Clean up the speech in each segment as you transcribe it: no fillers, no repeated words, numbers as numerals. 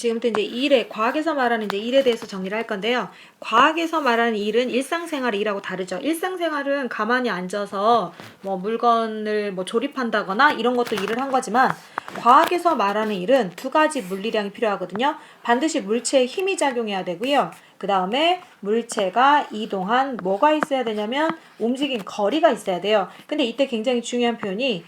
지금부터 이제 일에, 과학에서 말하는 이제 일에 대해서 정리를 할 건데요. 과학에서 말하는 일은 일상생활의 일하고 다르죠. 일상생활은 가만히 앉아서 뭐 물건을 뭐 조립한다거나 이런 것도 일을 한 거지만, 과학에서 말하는 일은 두 가지 물리량이 필요하거든요. 반드시 물체에 힘이 작용해야 되고요. 그 다음에 물체가 이동한 뭐가 있어야 되냐면 움직인 거리가 있어야 돼요. 근데 이때 굉장히 중요한 표현이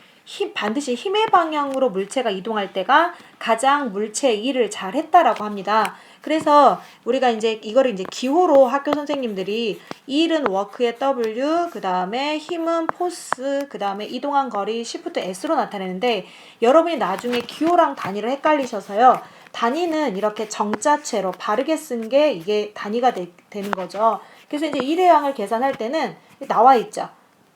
반드시 힘의 방향으로 물체가 이동할 때가 가장 물체의 일을 잘 했다라고 합니다. 그래서 우리가 이제 이거를 이제 기호로 학교 선생님들이 일은 워크의 W, 그 다음에 힘은 포스, 그 다음에 이동한 거리 Shift S로 나타내는데, 여러분이 나중에 기호랑 단위를 헷갈리셔서요. 단위는 이렇게 정자체로 바르게 쓴 게 이게 단위가 되는 거죠. 그래서 이제 일의 양을 계산할 때는 나와 있죠.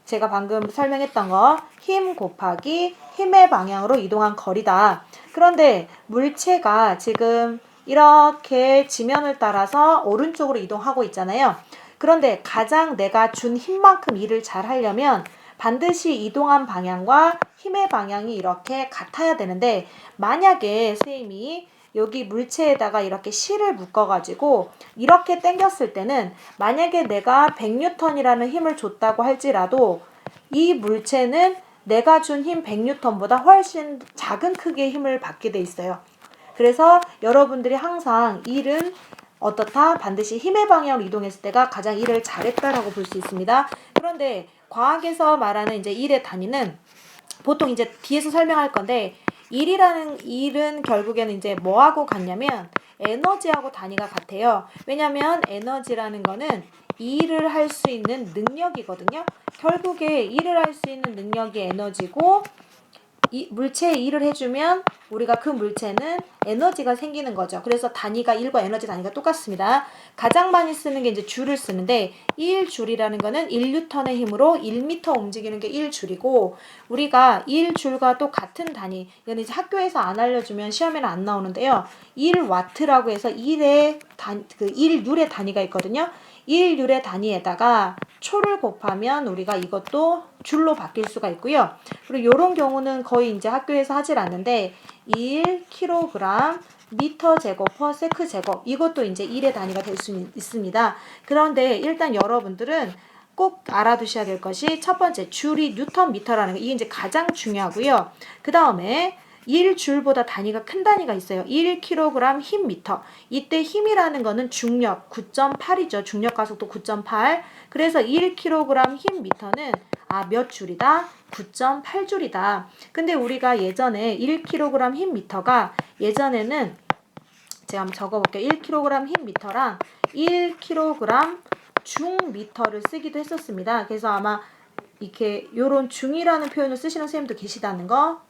제가 방금 설명했던 거, 힘 곱하기 힘의 방향으로 이동한 거리다. 그런데 물체가 지금 이렇게 지면을 따라서 오른쪽으로 이동하고 있잖아요. 그런데 가장 내가 준 힘만큼 일을 잘 하려면 반드시 이동한 방향과 힘의 방향이 이렇게 같아야 되는데, 만약에 선생님이 여기 물체에다가 이렇게 실을 묶어가지고 이렇게 당겼을 때는, 만약에 내가 100N이라는 힘을 줬다고 할지라도 이 물체는 내가 준 힘 100N보다 훨씬 작은 크기의 힘을 받게 돼 있어요. 그래서 여러분들이 항상 일은 어떻다? 반드시 힘의 방향으로 이동했을 때가 가장 일을 잘했다라고 볼 수 있습니다. 그런데 과학에서 말하는 이제 일의 단위는 보통 이제 뒤에서 설명할 건데, 일은 결국에는 이제 뭐하고 같냐면 에너지하고 단위가 같아요. 왜냐면 에너지라는 거는 일을 할 수 있는 능력이거든요. 결국에 일을 할 수 있는 능력이 에너지고, 이 물체에 일을 해주면 우리가 그 물체는 에너지가 생기는 거죠. 그래서 단위가 일과 에너지 단위가 똑같습니다. 가장 많이 쓰는 게 이제 줄을 쓰는데, 1줄이라는 거는 1N의 힘으로 1m 움직이는 게 1줄이고, 우리가 1줄과 또 같은 단위, 이건 이제 학교에서 안 알려주면 시험에는 안 나오는데요. 1W라고 해서 1Ul의 단위가 있거든요. 1Ul의 단위에다가 초를 곱하면 우리가 이것도 줄로 바뀔 수가 있고요. 그리고 이런 경우는 거의 이제 학교에서 하질 않는데, 1kg 미터 제곱 퍼 세크 제곱, 이것도 이제 1의 단위가 될 수 있습니다. 그런데 일단 여러분들은 꼭 알아두셔야 될 것이, 첫 번째 줄이 뉴턴 미터라는 거, 이게 이제 가장 중요하고요. 그 다음에 1줄보다 단위가 큰 단위가 있어요. 1kg 힘 미터. 이때 힘이라는 거는 중력 9.8이죠. 중력 가속도 9.8. 그래서 1kg 힘 미터는 몇 줄이다? 9.8줄이다. 근데 우리가 예전에 1kg 힘 미터가, 예전에는 제가 한번 적어볼게요. 1kg 힘 미터랑 1kg 중 미터를 쓰기도 했었습니다. 그래서 아마 이렇게 요런 중이라는 표현을 쓰시는 선생님도 계시다는 거.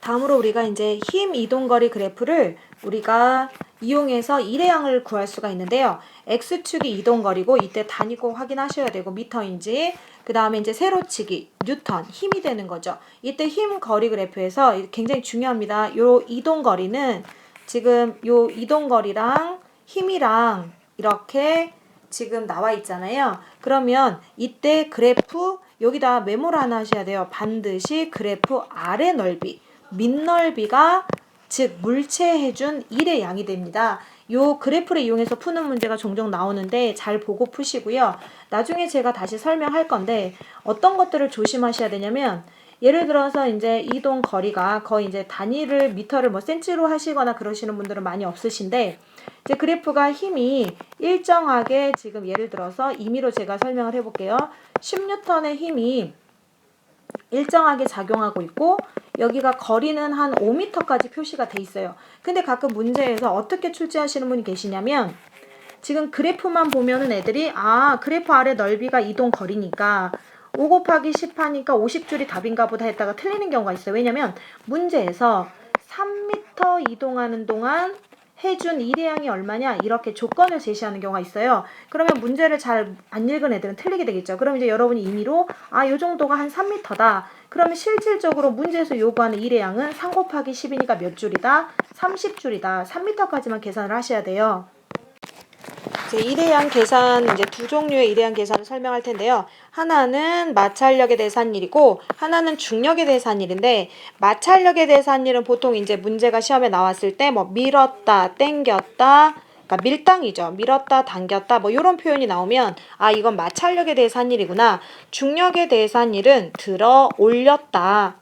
다음으로 우리가 이제 힘 이동거리 그래프를 우리가 이용해서 일의 양을 구할 수가 있는데요. X축이 이동거리고, 이때 단위 꼭 확인하셔야 되고, 미터인지, 그 다음에 이제 세로치기, 뉴턴, 힘이 되는 거죠. 이때 힘 거리 그래프에서 굉장히 중요합니다. 요 이동거리는 지금 요 이동거리랑 힘이랑 이렇게 지금 나와 있잖아요. 그러면 이때 그래프 여기다 메모를 하나 하셔야 돼요. 반드시 그래프 아래 넓이, 밑넓이가 즉 물체에 해준 일의 양이 됩니다. 요 그래프를 이용해서 푸는 문제가 종종 나오는데 잘 보고 푸시고요. 나중에 제가 다시 설명할 건데, 어떤 것들을 조심하셔야 되냐면, 예를 들어서 이제 이동 거리가 거의 이제 단위를 미터를 뭐 센치로 하시거나 그러시는 분들은 많이 없으신데, 이제 그래프가 힘이 일정하게, 지금 예를 들어서 임의로 제가 설명을 해볼게요. 10N의 힘이 일정하게 작용하고 있고, 여기가 거리는 한 5m까지 표시가 돼 있어요. 근데 가끔 문제에서 어떻게 출제하시는 분이 계시냐면, 지금 그래프만 보면은 애들이 그래프 아래 넓이가 이동 거리니까 5 곱하기 10 하니까 50줄이 답인가 보다 했다가 틀리는 경우가 있어요. 왜냐면 문제에서 3m 이동하는 동안 해준 일의 양이 얼마냐, 이렇게 조건을 제시하는 경우가 있어요. 그러면 문제를 잘 안 읽은 애들은 틀리게 되겠죠. 그럼 이제 여러분이 임의로 요 정도가 한 3m다. 그러면 실질적으로 문제에서 요구하는 일의 양은 3 곱하기 10이니까 몇 줄이다? 30줄이다. 3m까지만 계산을 하셔야 돼요. 이제 일회양 계산, 이제 두 종류의 일회양 계산을 설명할 텐데요. 하나는 마찰력에 대해서 한 일이고, 하나는 중력에 대해서 한 일인데, 마찰력에 대해서 한 일은 보통 이제 문제가 시험에 나왔을 때 뭐 밀었다, 당겼다, 그러니까 밀당이죠. 밀었다, 당겼다, 뭐 이런 표현이 나오면 아, 이건 마찰력에 대해서 한 일이구나. 중력에 대해서 한 일은 들어 올렸다.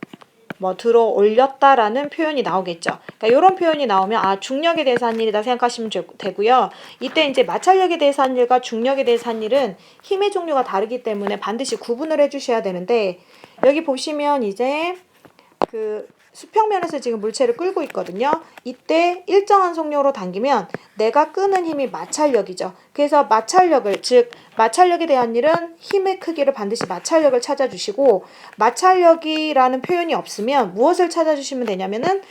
뭐 들어 올렸다라는 표현이 나오겠죠. 그러니까 이런 표현이 나오면 아, 중력에 대해서 한 일이다 생각하시면 되고요. 이때 이제 마찰력에 대해서 한 일과 중력에 대해서 한 일은 힘의 종류가 다르기 때문에 반드시 구분을 해주셔야 되는데, 여기 보시면 이제 그 수평면에서 지금 물체를 끌고 있거든요. 이때 일정한 속력으로 당기면 내가 끄는 힘이 마찰력이죠. 그래서 마찰력을, 즉 마찰력에 대한 일은 힘의 크기를 반드시 마찰력을 찾아주시고, 마찰력이라는 표현이 없으면 무엇을 찾아주시면 되냐면은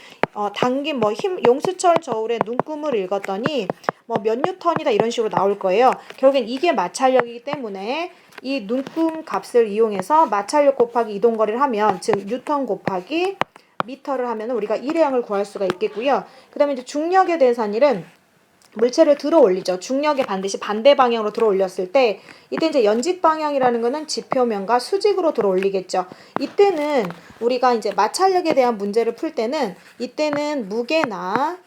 당긴 뭐 힘, 용수철 저울의 눈금을 읽었더니 뭐 몇 뉴턴이다 이런 식으로 나올 거예요. 결국엔 이게 마찰력이기 때문에 이 눈금 값을 이용해서 마찰력 곱하기 이동거리를 하면, 즉 뉴턴 곱하기 미터를 하면 우리가 일회양을 구할 수가 있겠고요. 그 다음에 이제 중력에 대해서 한 일은 물체를 들어 올리죠. 중력에 반드시 반대 방향으로 들어 올렸을 때, 이때 이제 연직 방향이라는 거는 지표면과 수직으로 들어 올리겠죠. 이때는 우리가 이제 마찰력에 대한 문제를 풀 때는 이때는 무게나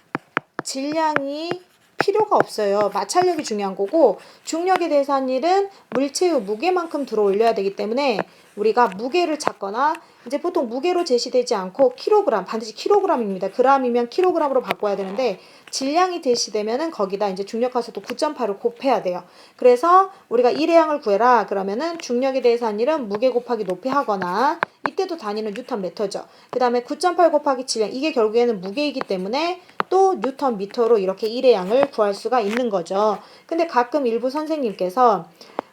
질량이 필요가 없어요. 마찰력이 중요한 거고, 중력에 대해서 한 일은 물체의 무게만큼 들어 올려야 되기 때문에 우리가 무게를 찾거나, 이제 보통 무게로 제시되지 않고 킬로그램, 반드시 킬로그램입니다. 그램이면 킬로그램으로 바꿔야 되는데, 질량이 제시되면은 거기다 이제 중력하수도 9.8을 곱해야 돼요. 그래서 우리가 일회양을 구해라 그러면은 중력에 대해서 한 일은 무게 곱하기 높이 하거나, 이때도 단위는 뉴턴 미터죠. 그 다음에 9.8 곱하기 질량, 이게 결국에는 무게이기 때문에 또 뉴턴 미터로 이렇게 일회양을 구할 수가 있는 거죠. 근데 가끔 일부 선생님께서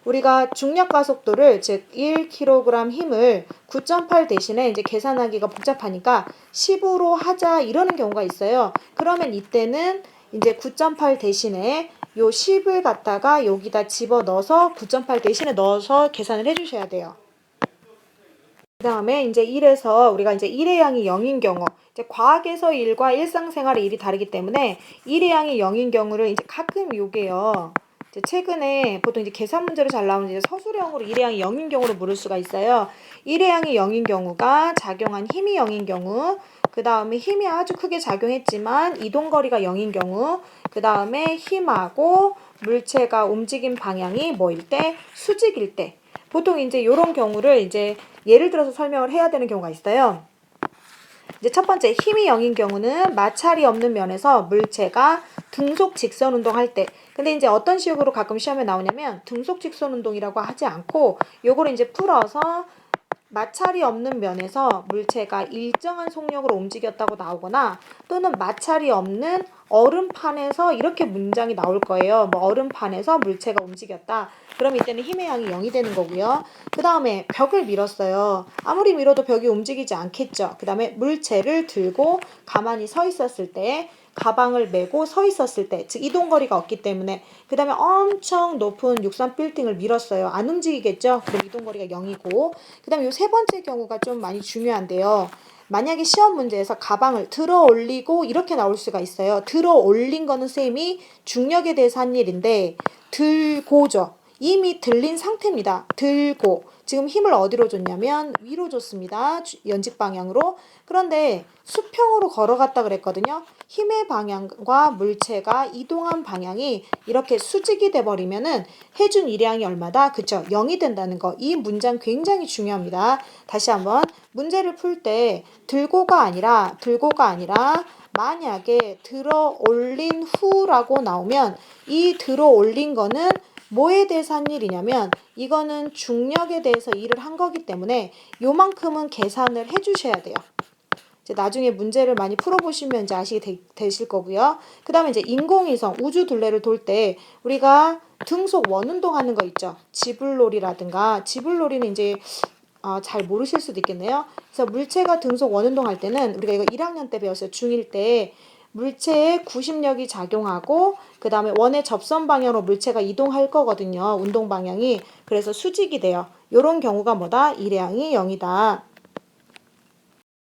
우리가 중력 가속도를, 즉 1kg 힘을 9.8 대신에 이제 계산하기가 복잡하니까 10으로 하자 이러는 경우가 있어요. 그러면 이때는 이제 9.8 대신에 요 10을 갖다가 여기다 집어 넣어서 9.8 대신에 넣어서 계산을 해주셔야 돼요. 그 다음에 이제 1에서 우리가 이제 1의 양이 0인 경우, 이제 과학에서 1과 일상생활의 1이 다르기 때문에 1의 양이 0인 경우를 이제 가끔 요게요. 이제 최근에 보통 이제 계산 문제로 잘 나오는 이제 서술형으로 1의 양이 0인 경우로 물을 수가 있어요. 1의 양이 0인 경우가 작용한 힘이 0인 경우, 그 다음에 힘이 아주 크게 작용했지만 이동거리가 0인 경우, 그 다음에 힘하고 물체가 움직인 방향이 뭐일 때? 수직일 때. 보통 이제 이런 경우를 이제 예를 들어서 설명을 해야 되는 경우가 있어요. 이제 첫 번째, 힘이 0인 경우는 마찰이 없는 면에서 물체가 등속 직선 운동할 때, 근데 이제 어떤 식으로 가끔 시험에 나오냐면 등속 직선 운동이라고 하지 않고 요거를 이제 풀어서 마찰이 없는 면에서 물체가 일정한 속력으로 움직였다고 나오거나, 또는 마찰이 없는 얼음판에서 이렇게 문장이 나올 거예요. 뭐 얼음판에서 물체가 움직였다. 그럼 이때는 힘의 양이 0이 되는 거고요. 그 다음에 벽을 밀었어요. 아무리 밀어도 벽이 움직이지 않겠죠. 그 다음에 물체를 들고 가만히 서 있었을 때, 가방을 메고 서 있었을 때, 즉 이동거리가 없기 때문에, 그 다음에 엄청 높은 63 빌딩을 밀었어요. 안 움직이겠죠? 그럼 이동거리가 0이고, 그 다음에 요 세 번째 경우가 좀 많이 중요한데요. 만약에 시험 문제에서 가방을 들어 올리고 이렇게 나올 수가 있어요. 들어 올린 거는 쌤이 중력에 대해서 한 일인데, 들고죠. 이미 들린 상태입니다. 들고. 지금 힘을 어디로 줬냐면 위로 줬습니다. 연직 방향으로. 그런데 수평으로 걸어갔다 그랬거든요. 힘의 방향과 물체가 이동한 방향이 이렇게 수직이 돼버리면은 해준 일량이 얼마다? 그쵸? 0이 된다는 거. 이 문장 굉장히 중요합니다. 다시 한번 문제를 풀 때 들고가 아니라 만약에 들어 올린 후라고 나오면 이 들어 올린 거는 뭐에 대해서 한 일이냐면 이거는 중력에 대해서 일을 한 거기 때문에 요만큼은 계산을 해주셔야 돼요. 이제 나중에 문제를 많이 풀어보시면 이제 아시게 되실 거고요. 그 다음에 이제 인공위성 우주 둘레를 돌 때 우리가 등속 원운동 하는 거 있죠. 지불놀이라든가, 지불놀이는 이제 잘 모르실 수도 있겠네요. 그래서 물체가 등속 원운동 할 때는 우리가 이거 1학년 때 배웠어요. 중1 때 물체에 구심력이 작용하고 그 다음에 원의 접선 방향으로 물체가 이동할 거거든요. 운동 방향이. 그래서 수직이 돼요. 이런 경우가 뭐다? 일의 양이 0이다.